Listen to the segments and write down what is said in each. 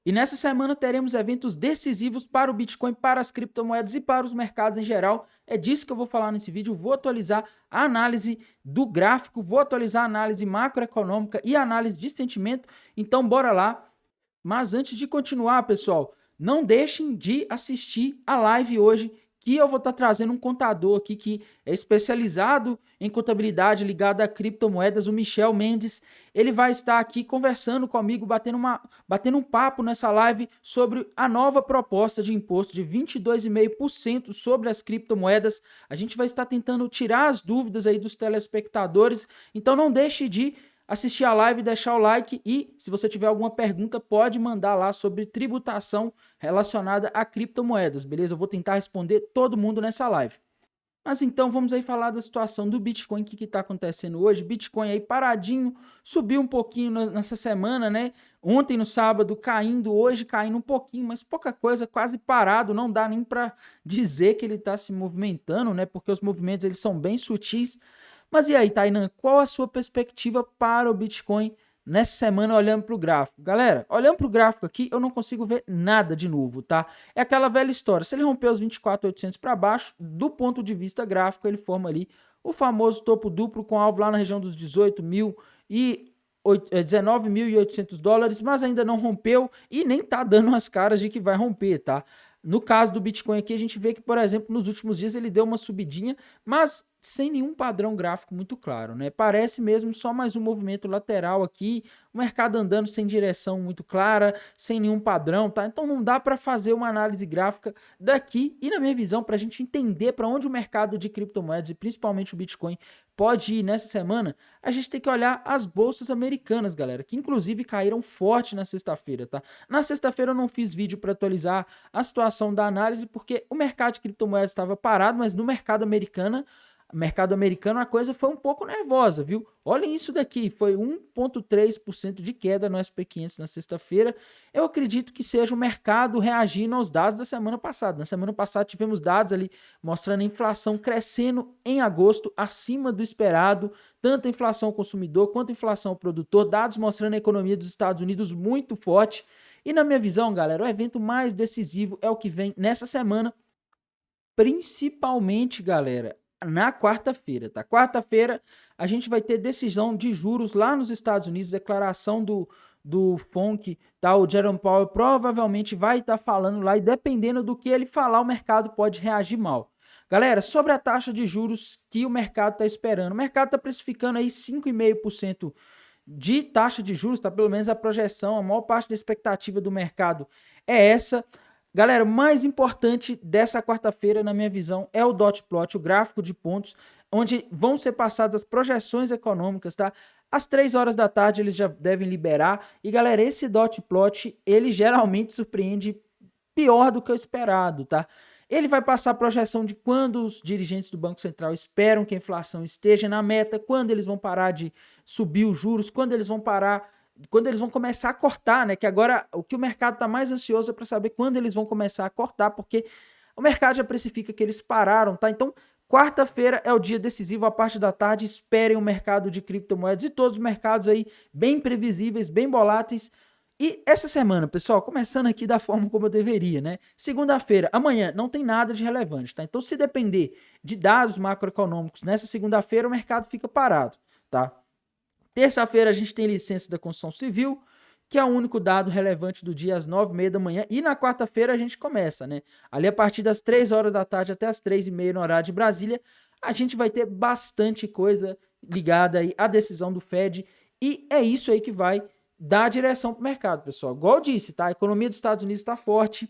E nessa semana teremos eventos decisivos para o Bitcoin, para as criptomoedas e para os mercados em geral. É disso que eu vou falar nesse vídeo. Vou atualizar a análise do gráfico, vou atualizar a análise macroeconômica e a análise de sentimento. Então, bora lá. Mas antes de continuar, pessoal, não deixem de assistir a live hoje, que eu vou estar trazendo um contador aqui que é especializado em contabilidade ligada a criptomoedas, o Michel Mendes. Ele vai estar aqui conversando comigo, batendo um papo nessa live sobre a nova proposta de imposto de 22,5% sobre as criptomoedas. A gente vai estar tentando tirar as dúvidas aí dos telespectadores, então não deixe de assistir a live, deixar o like e, se você tiver alguma pergunta, pode mandar lá sobre tributação relacionada a criptomoedas, beleza? Eu vou tentar responder todo mundo nessa live. Mas então vamos aí falar da situação do Bitcoin, o que está acontecendo hoje. Bitcoin aí paradinho, subiu um pouquinho nessa semana, né? Ontem no sábado caindo, hoje caindo um pouquinho, mas pouca coisa, quase parado, não dá nem para dizer que ele está se movimentando, né? Porque os movimentos eles são bem sutis. Mas e aí, Tainan, qual a sua perspectiva para o Bitcoin nessa semana olhando para o gráfico? Galera, olhando para o gráfico aqui, eu não consigo ver nada de novo, tá? É aquela velha história. Se ele romper os 24.800 para baixo, do ponto de vista gráfico, ele forma ali o famoso topo duplo com alvo lá na região dos 18 mil e 19.800 dólares, mas ainda não rompeu e nem tá dando as caras de que vai romper, tá? No caso do Bitcoin aqui, a gente vê que, por exemplo, nos últimos dias ele deu uma subidinha, mas sem nenhum padrão gráfico muito claro, né? Parece mesmo só mais um movimento lateral aqui, o mercado andando sem direção muito clara, sem nenhum padrão, tá? Então não dá para fazer uma análise gráfica daqui e, na minha visão, para a gente entender para onde o mercado de criptomoedas e principalmente o Bitcoin pode ir nessa semana, a gente tem que olhar as bolsas americanas, galera, que inclusive caíram forte na sexta-feira, tá? Na sexta-feira eu não fiz vídeo para atualizar a situação da análise porque o mercado de criptomoedas estava parado, mas no mercado americano a coisa foi um pouco nervosa, viu? Olhem isso daqui, foi 1,3% de queda no SP500 na sexta-feira. Eu acredito que seja o mercado reagindo aos dados da semana passada. Na semana passada tivemos dados ali mostrando a inflação crescendo em agosto acima do esperado, tanto a inflação ao consumidor quanto a inflação ao produtor, dados mostrando a economia dos Estados Unidos muito forte. E na minha visão, galera, o evento mais decisivo é o que vem nessa semana, principalmente, galera, na quarta-feira, tá? Quarta-feira a gente vai ter decisão de juros lá nos Estados Unidos, declaração do FONC, tá? O Jerome Powell provavelmente vai estar falando lá e dependendo do que ele falar, o mercado pode reagir mal. Galera, sobre a taxa de juros que o mercado está esperando, o mercado está precificando aí 5,5% de taxa de juros, tá? Pelo menos a projeção, a maior parte da expectativa do mercado é essa. Galera, o mais importante dessa quarta-feira, na minha visão, é o dot plot, o gráfico de pontos, onde vão ser passadas as projeções econômicas, tá? Às 3 horas da tarde eles já devem liberar. E, galera, esse dot plot, ele geralmente surpreende pior do que o esperado, tá? Ele vai passar a projeção de quando os dirigentes do Banco Central esperam que a inflação esteja na meta, quando eles vão parar de subir os juros, quando eles vão parar, quando eles vão começar a cortar, né? Que agora o que o mercado está mais ansioso é para saber quando eles vão começar a cortar, porque o mercado já precifica que eles pararam, tá? Então, quarta-feira é o dia decisivo, a parte da tarde, esperem o mercado de criptomoedas e todos os mercados aí bem previsíveis, bem voláteis. E essa semana, pessoal, começando aqui da forma como eu deveria, né? Segunda-feira, amanhã, não tem nada de relevante, tá? Então, se depender de dados macroeconômicos nessa segunda-feira, o mercado fica parado, tá? Terça-feira, a gente tem licença da construção civil, que é o único dado relevante do dia às 9h30 da manhã. E na quarta-feira a gente começa, né? Ali a partir das 3 horas da tarde até as 3h30 no horário de Brasília, a gente vai ter bastante coisa ligada aí à decisão do Fed. E é isso aí que vai dar direção para o mercado, pessoal. Igual eu disse, tá? A economia dos Estados Unidos está forte,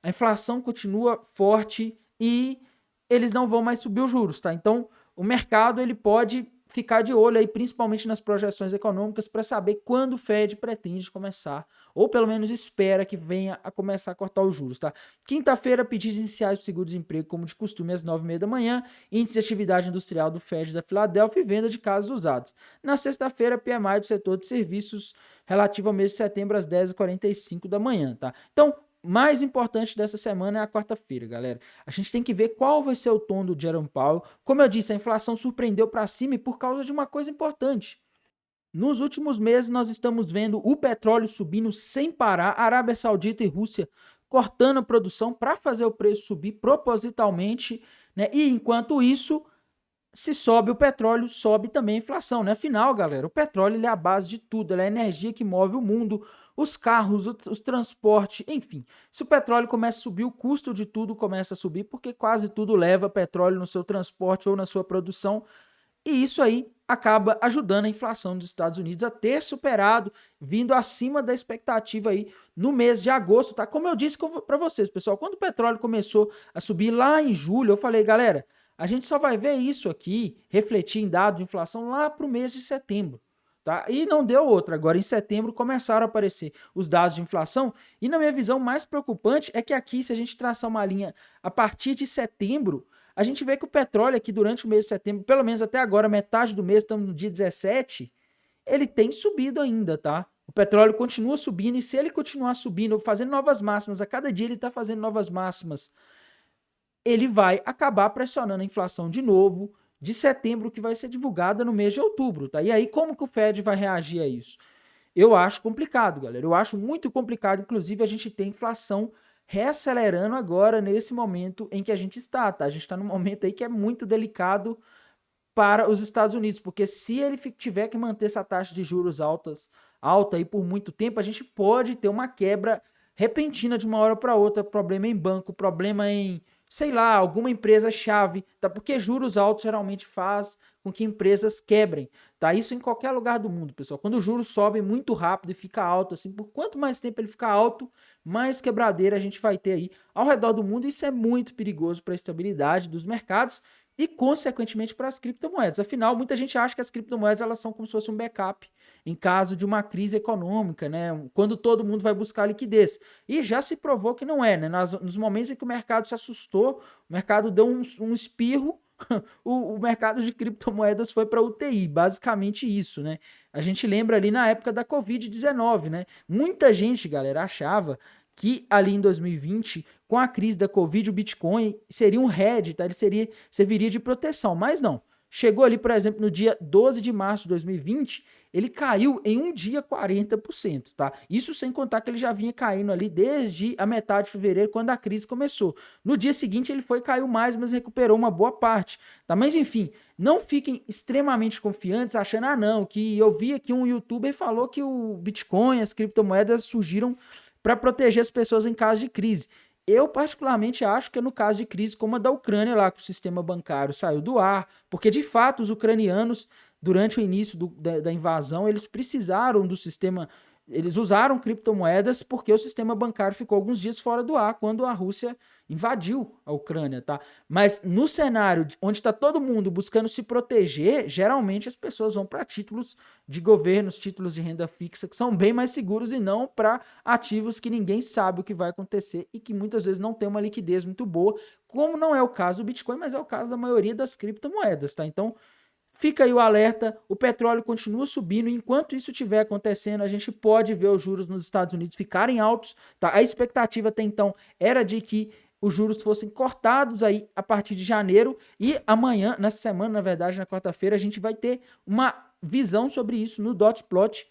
a inflação continua forte e eles não vão mais subir os juros, tá? Então, o mercado ele pode ficar de olho aí, principalmente nas projeções econômicas, para saber quando o Fed pretende começar, ou pelo menos espera que venha a começar a cortar os juros, tá? Quinta-feira, pedidos iniciais do seguro-desemprego, como de costume, às 9h30 da manhã, índice de atividade industrial do Fed da Filadélfia e venda de casas usadas. Na sexta-feira, PMI do setor de serviços relativo ao mês de setembro, às 10h45 da manhã, tá? Então, mais importante dessa semana é a quarta-feira, galera. A gente tem que ver qual vai ser o tom do Jerome Powell. Como eu disse, a inflação surpreendeu para cima e por causa de uma coisa importante. Nos últimos meses, nós estamos vendo o petróleo subindo sem parar, Arábia Saudita e Rússia cortando a produção para fazer o preço subir propositalmente, né? E enquanto isso, se sobe o petróleo, sobe também a inflação, né? Afinal, galera, o petróleo ele é a base de tudo, ele é a energia que move o mundo, os carros, os transportes, enfim. Se o petróleo começa a subir, o custo de tudo começa a subir, porque quase tudo leva petróleo no seu transporte ou na sua produção. E isso aí acaba ajudando a inflação dos Estados Unidos a ter superado, vindo acima da expectativa aí no mês de agosto, tá? Como eu disse para vocês, pessoal, quando o petróleo começou a subir lá em julho, eu falei, galera, a gente só vai ver isso aqui refletir em dado de inflação lá para o mês de setembro. Tá? E não deu outra. Agora, em setembro, começaram a aparecer os dados de inflação. E, na minha visão, mais preocupante é que aqui, se a gente traçar uma linha a partir de setembro, a gente vê que o petróleo aqui durante o mês de setembro, pelo menos até agora, metade do mês, estamos no dia 17, ele tem subido ainda, tá? O petróleo continua subindo e se ele continuar subindo, fazendo novas máximas, a cada dia ele está fazendo novas máximas, ele vai acabar pressionando a inflação de novo, de setembro, que vai ser divulgada no mês de outubro, tá? E aí, como que o Fed vai reagir a isso? Eu acho complicado, galera. Eu acho muito complicado. Inclusive, a gente tem inflação reacelerando agora nesse momento em que a gente está, tá? A gente está num momento aí que é muito delicado para os Estados Unidos, porque se ele tiver que manter essa taxa de juros alta aí por muito tempo, a gente pode ter uma quebra repentina de uma hora para outra, problema em banco, problema em, sei lá, alguma empresa chave, tá? Porque juros altos geralmente faz com que empresas quebrem, tá? Isso em qualquer lugar do mundo, pessoal. Quando o juros sobe muito rápido e fica alto, assim, por quanto mais tempo ele ficar alto, mais quebradeira a gente vai ter aí ao redor do mundo. Isso é muito perigoso para a estabilidade dos mercados e, consequentemente, para as criptomoedas. Afinal, muita gente acha que as criptomoedas elas são como se fosse um backup em caso de uma crise econômica, né? Quando todo mundo vai buscar liquidez. E já se provou que não é, né? Nos momentos em que o mercado se assustou, o mercado deu um espirro, o mercado de criptomoedas foi para UTI, basicamente isso, né? A gente lembra ali na época da Covid-19, né? Muita gente, galera, achava que ali em 2020, com a crise da Covid, o Bitcoin seria um hedge, tá? Ele serviria de proteção, mas não. Chegou ali, por exemplo, no dia 12 de março de 2020, ele caiu em um dia 40%, tá? Isso sem contar que ele já vinha caindo ali desde a metade de fevereiro, quando a crise começou. No dia seguinte ele caiu mais, mas recuperou uma boa parte, tá? Mas enfim, não fiquem extremamente confiantes achando, não, que eu vi aqui um youtuber falou que o Bitcoin, as criptomoedas surgiram para proteger as pessoas em caso de crise. Eu, particularmente, acho que é no caso de crise como a da Ucrânia, lá que o sistema bancário saiu do ar, porque, de fato, os ucranianos, durante o início da invasão, eles precisaram do sistema, eles usaram criptomoedas porque o sistema bancário ficou alguns dias fora do ar quando a Rússia invadiu a Ucrânia, tá? Mas no cenário onde está todo mundo buscando se proteger, geralmente as pessoas vão para títulos de governos, títulos de renda fixa, que são bem mais seguros e não para ativos que ninguém sabe o que vai acontecer e que muitas vezes não tem uma liquidez muito boa, como não é o caso do Bitcoin, mas é o caso da maioria das criptomoedas, tá? Então, fica aí o alerta, o petróleo continua subindo, e enquanto isso estiver acontecendo, a gente pode ver os juros nos Estados Unidos ficarem altos, tá? A expectativa até então era de que os juros fossem cortados aí a partir de janeiro, e amanhã, nessa semana, na verdade, na quarta-feira, a gente vai ter uma visão sobre isso no Dot Plot.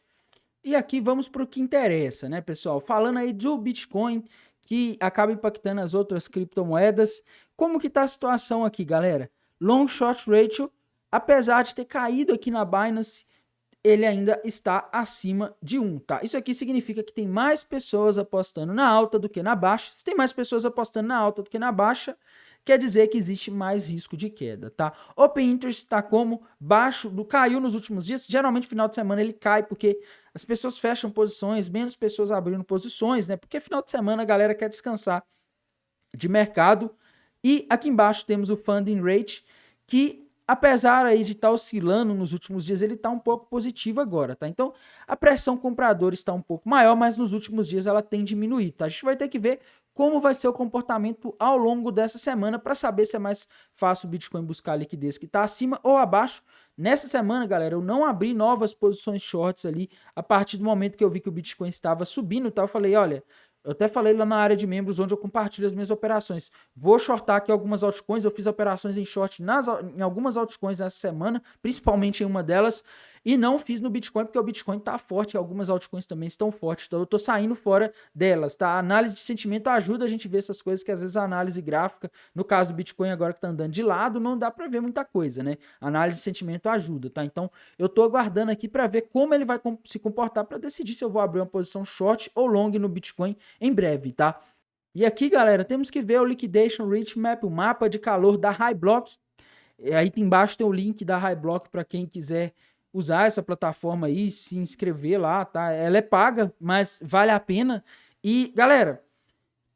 E aqui vamos para o que interessa, né, pessoal? Falando aí do Bitcoin, que acaba impactando as outras criptomoedas. Como que tá a situação aqui, galera? Long Short Ratio, apesar de ter caído aqui na Binance, ele ainda está acima de 1, tá? Isso aqui significa que tem mais pessoas apostando na alta do que na baixa. Se tem mais pessoas apostando na alta do que na baixa, quer dizer que existe mais risco de queda, tá? Open Interest está como baixo, caiu nos últimos dias. Geralmente, final de semana ele cai porque as pessoas fecham posições, menos pessoas abrindo posições, né? Porque final de semana a galera quer descansar de mercado. E aqui embaixo temos o Funding Rate, que apesar aí de estar oscilando nos últimos dias, ele está um pouco positivo agora, tá? Então, a pressão compradora está um pouco maior, mas nos últimos dias ela tem diminuído, tá? A gente vai ter que ver como vai ser o comportamento ao longo dessa semana para saber se é mais fácil o Bitcoin buscar a liquidez que está acima ou abaixo. Nessa semana, galera, eu não abri novas posições shorts ali a partir do momento que eu vi que o Bitcoin estava subindo, tá? Eu falei, olha, eu até falei lá na área de membros, onde eu compartilho as minhas operações. Vou shortar aqui algumas altcoins. Eu fiz operações em short em algumas altcoins essa semana, principalmente em uma delas. e não fiz no Bitcoin, porque o Bitcoin tá forte, algumas altcoins também estão fortes, então eu tô saindo fora delas, tá? A análise de sentimento ajuda a gente a ver essas coisas que às vezes a análise gráfica, no caso do Bitcoin agora que tá andando de lado, não dá para ver muita coisa, né? A análise de sentimento ajuda, tá? Então eu tô aguardando aqui para ver como ele vai se comportar para decidir se eu vou abrir uma posição short ou long no Bitcoin em breve, tá? E aqui, galera, temos que ver o Liquidation Rate Map, o mapa de calor da HighBlock. Aí embaixo tem o link da HighBlock para quem quiser usar essa plataforma aí, se inscrever lá, tá? Ela é paga, mas vale a pena. E, galera,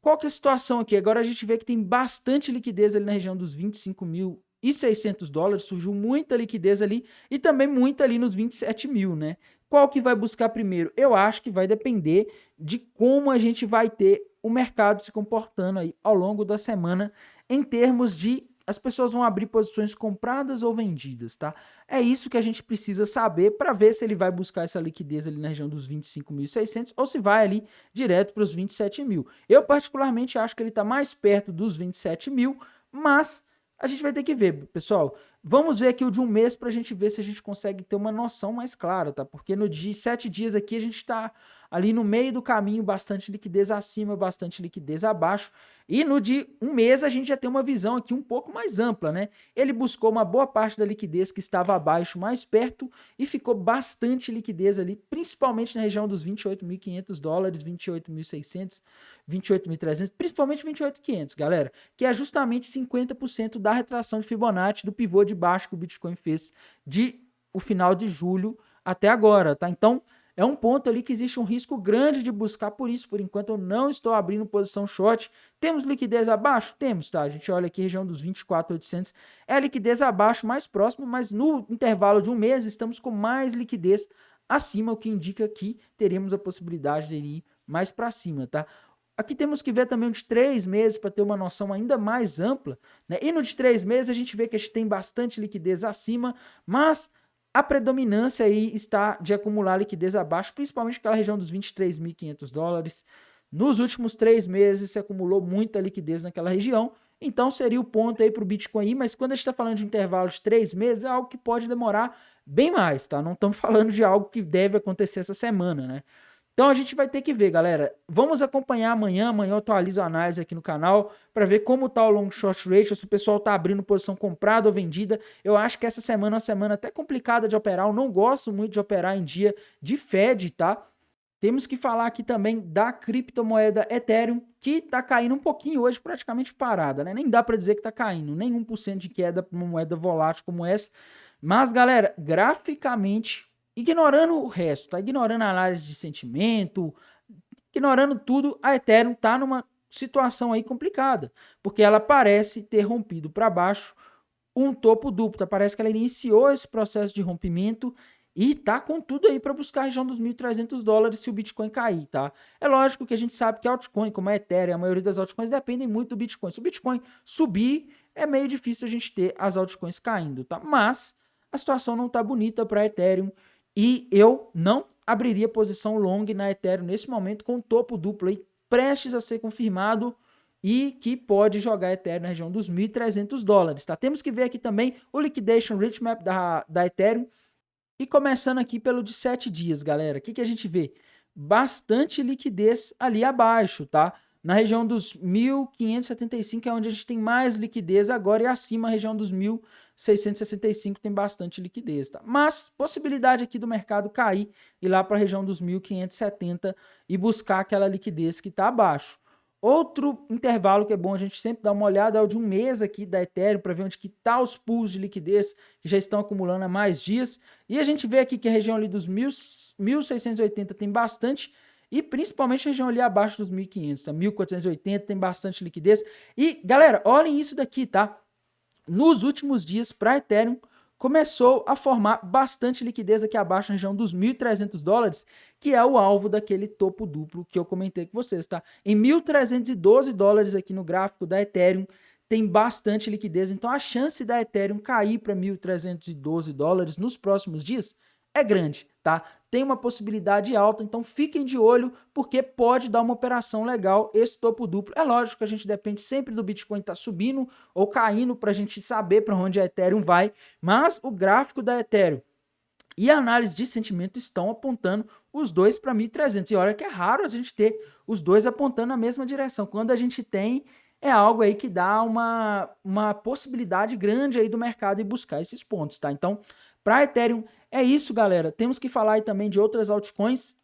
qual que é a situação aqui? Agora a gente vê que tem bastante liquidez ali na região dos 25.600 dólares, surgiu muita liquidez ali e também muita ali nos 27 mil, né? Qual que vai buscar primeiro? Eu acho que vai depender de como a gente vai ter o mercado se comportando aí ao longo da semana em termos de as pessoas vão abrir posições compradas ou vendidas, tá? É isso que a gente precisa saber para ver se ele vai buscar essa liquidez ali na região dos 25.600 ou se vai ali direto para os 27 mil. Eu particularmente acho que ele está mais perto dos 27 mil, mas a gente vai ter que ver, pessoal. Vamos ver aqui o de um mês para a gente ver se a gente consegue ter uma noção mais clara, tá? Porque no de 7 dias aqui a gente está ali no meio do caminho, bastante liquidez acima, bastante liquidez abaixo. E no de um mês a gente já tem uma visão aqui um pouco mais ampla, né? Ele buscou uma boa parte da liquidez que estava abaixo, mais perto, e ficou bastante liquidez ali, principalmente na região dos 28.500 dólares, 28.600, 28.300, principalmente 28.500, galera, que é justamente 50% da retração de Fibonacci do pivô de baixo que o Bitcoin fez de o final de julho até agora, tá? Então, é um ponto ali que existe um risco grande de buscar, por isso, por enquanto, eu não estou abrindo posição short. Temos liquidez abaixo? Temos, tá? A gente olha aqui, região dos 24.800, é a liquidez abaixo, mais próximo, mas no intervalo de um mês, estamos com mais liquidez acima, o que indica que teremos a possibilidade de ir mais para cima, tá? Aqui temos que ver também o de 3 meses para ter uma noção ainda mais ampla, né? E no de 3 meses a gente vê que a gente tem bastante liquidez acima, mas a predominância aí está de acumular liquidez abaixo, principalmente aquela região dos 23.500 dólares. Nos últimos 3 meses se acumulou muita liquidez naquela região, então seria o ponto aí para o Bitcoin ir, mas quando a gente está falando de intervalo de 3 meses, é algo que pode demorar bem mais, tá? Não estamos falando de algo que deve acontecer essa semana, né? Então a gente vai ter que ver, galera. Vamos acompanhar amanhã. Amanhã eu atualizo a análise aqui no canal para ver como tá o long short ratio, se o pessoal tá abrindo posição comprada ou vendida. Eu acho que essa semana é uma semana até complicada de operar. Eu não gosto muito de operar em dia de Fed, tá? Temos que falar aqui também da criptomoeda Ethereum, que tá caindo um pouquinho hoje, praticamente parada, né? Nem dá para dizer que tá caindo, nem 1% de queda para uma moeda volátil como essa. Mas, galera, graficamente, ignorando o resto, tá? Ignorando a análise de sentimento, ignorando tudo, a Ethereum tá numa situação aí complicada, porque ela parece ter rompido para baixo um topo duplo, tá? Parece que ela iniciou esse processo de rompimento e tá com tudo aí para buscar a região dos 1.300 dólares se o Bitcoin cair, tá? É lógico que a gente sabe que a altcoin, como a Ethereum, a maioria das altcoins dependem muito do Bitcoin. Se o Bitcoin subir, é meio difícil a gente ter as altcoins caindo, tá? Mas a situação não tá bonita para a Ethereum e eu não abriria posição long na Ethereum nesse momento com topo duplo aí prestes a ser confirmado e que pode jogar Ethereum na região dos 1.300 dólares, tá? Temos que ver aqui também o Liquidation Rate Map da Ethereum e começando aqui pelo de 7 dias, galera. O que a gente vê? Bastante liquidez ali abaixo, tá? Na região dos 1.575 é onde a gente tem mais liquidez agora e acima a região dos 1.665 tem bastante liquidez, tá? Mas possibilidade aqui do mercado cair e lá para a região dos 1.570 e buscar aquela liquidez que está abaixo. Outro intervalo que é bom a gente sempre dar uma olhada é o de um mês aqui da Ethereum para ver onde que tá os pools de liquidez que já estão acumulando há mais dias. E a gente vê aqui que a região ali dos 1.680 tem bastante e principalmente a região ali abaixo dos 1.500, tá? 1.480 tem bastante liquidez. E, galera, olhem isso daqui, tá? Nos últimos dias, para Ethereum, começou a formar bastante liquidez aqui abaixo, na região dos 1.300 dólares, que é o alvo daquele topo duplo que eu comentei com vocês, tá? Em 1.312 dólares aqui no gráfico da Ethereum, tem bastante liquidez, então a chance da Ethereum cair para 1.312 dólares nos próximos dias é grande, tá? Tem uma possibilidade alta, então fiquem de olho, porque pode dar uma operação legal esse topo duplo. É lógico que a gente depende sempre do Bitcoin estar subindo ou caindo para a gente saber para onde a Ethereum vai, mas o gráfico da Ethereum e a análise de sentimento estão apontando os dois para 1.300. E olha que é raro a gente ter os dois apontando na mesma direção. Quando a gente tem, é algo aí que dá uma possibilidade grande aí do mercado ir buscar esses pontos, tá? Então, para Ethereum é isso, galera. Temos que falar aí também de outras altcoins.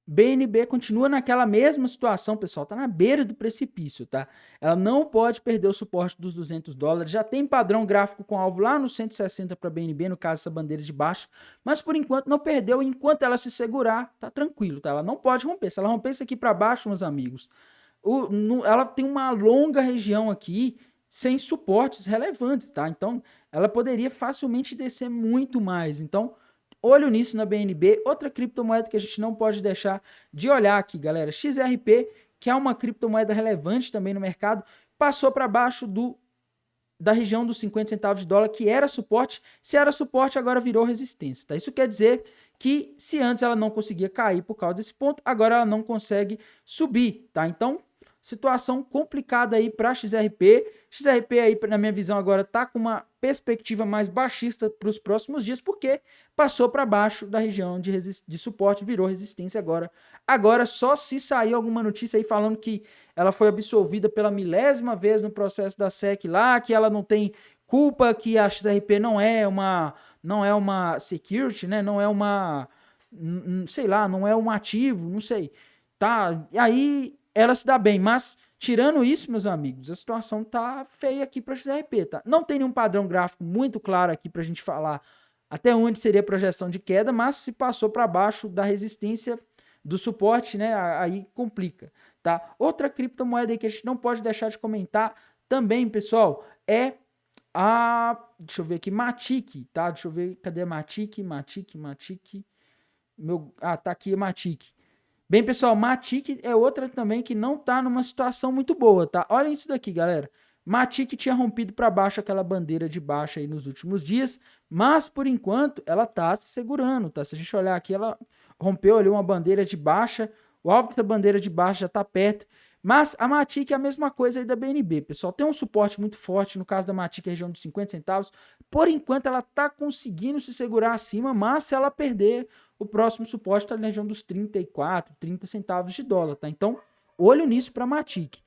BNB continua naquela mesma situação, pessoal, tá na beira do precipício, tá? Ela não pode perder o suporte dos $200, já tem padrão gráfico com alvo lá no 160 para BNB, no caso essa bandeira de baixo, mas por enquanto não perdeu, enquanto ela se segurar, tá tranquilo, tá? Ela não pode romper, se ela romper isso aqui para baixo, meus amigos, ela tem uma longa região aqui, sem suportes relevantes, tá? Então, ela poderia facilmente descer muito mais, então olho nisso na BNB. Outra criptomoeda que a gente não pode deixar de olhar aqui, galera. XRP, que é uma criptomoeda relevante também no mercado, passou para baixo da região dos 50 centavos de dólar, que era suporte. Se era suporte, agora virou resistência, tá? Isso quer dizer que se antes ela não conseguia cair por causa desse ponto, agora ela não consegue subir, tá? Então, situação complicada aí para XRP. XRP aí, na minha visão, agora tá com uma perspectiva mais baixista para os próximos dias, porque passou para baixo da região de suporte, virou resistência agora. Agora, só se sair alguma notícia aí falando que ela foi absolvida pela 1000ª vez no processo da SEC lá, que ela não tem culpa, que a XRP não é uma security, né? Não é uma, sei lá, não é um ativo, não sei. Tá? E aí ela se dá bem, mas tirando isso, meus amigos, a situação tá feia aqui para a XRP, tá? Não tem nenhum padrão gráfico muito claro aqui para a gente falar até onde seria a projeção de queda, mas se passou para baixo da resistência do suporte, né, aí complica, tá? Outra criptomoeda aí que a gente não pode deixar de comentar também, pessoal, é deixa eu ver aqui, Matic, tá? Deixa eu ver, cadê a Matic? Tá aqui a Matic. Bem, pessoal, Matic é outra também que não tá numa situação muito boa, tá? Olha isso daqui, galera. Matic tinha rompido para baixo aquela bandeira de baixa aí nos últimos dias, mas por enquanto ela tá se segurando, tá? Se a gente olhar aqui, ela rompeu ali uma bandeira de baixa, o alvo dessa bandeira de baixa já tá perto, mas a Matic é a mesma coisa aí da BNB, pessoal. Tem um suporte muito forte, no caso da Matic, a região dos 50 centavos. Por enquanto ela tá conseguindo se segurar acima, mas se ela perder, o próximo suporte está na região dos 34, 30 centavos de dólar, tá? Então, olho nisso para a Matic.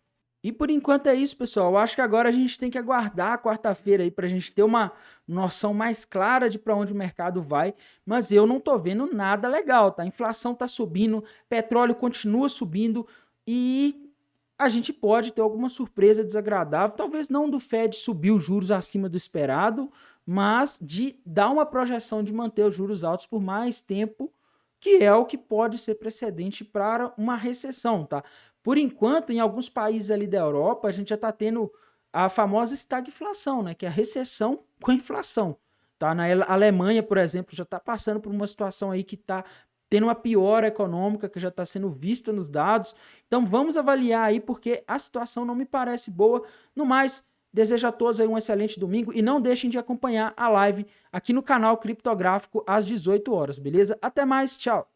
E por enquanto é isso, pessoal. Eu acho que agora a gente tem que aguardar a quarta-feira aí para a gente ter uma noção mais clara de para onde o mercado vai. Mas eu não tô vendo nada legal, tá? A inflação tá subindo, petróleo continua subindo e a gente pode ter alguma surpresa desagradável. Talvez não do Fed subir os juros acima do esperado, mas de dar uma projeção de manter os juros altos por mais tempo, que é o que pode ser precedente para uma recessão, tá? Por enquanto, em alguns países ali da Europa, a gente já está tendo a famosa estagflação, né? Que é a recessão com a inflação, tá? Na Alemanha, por exemplo, já está passando por uma situação aí que está tendo uma piora econômica que já está sendo vista nos dados. Então, vamos avaliar aí, porque a situação não me parece boa. No mais, desejo a todos aí um excelente domingo e não deixem de acompanhar a live aqui no canal Criptográfico às 18 horas, beleza? Até mais, tchau!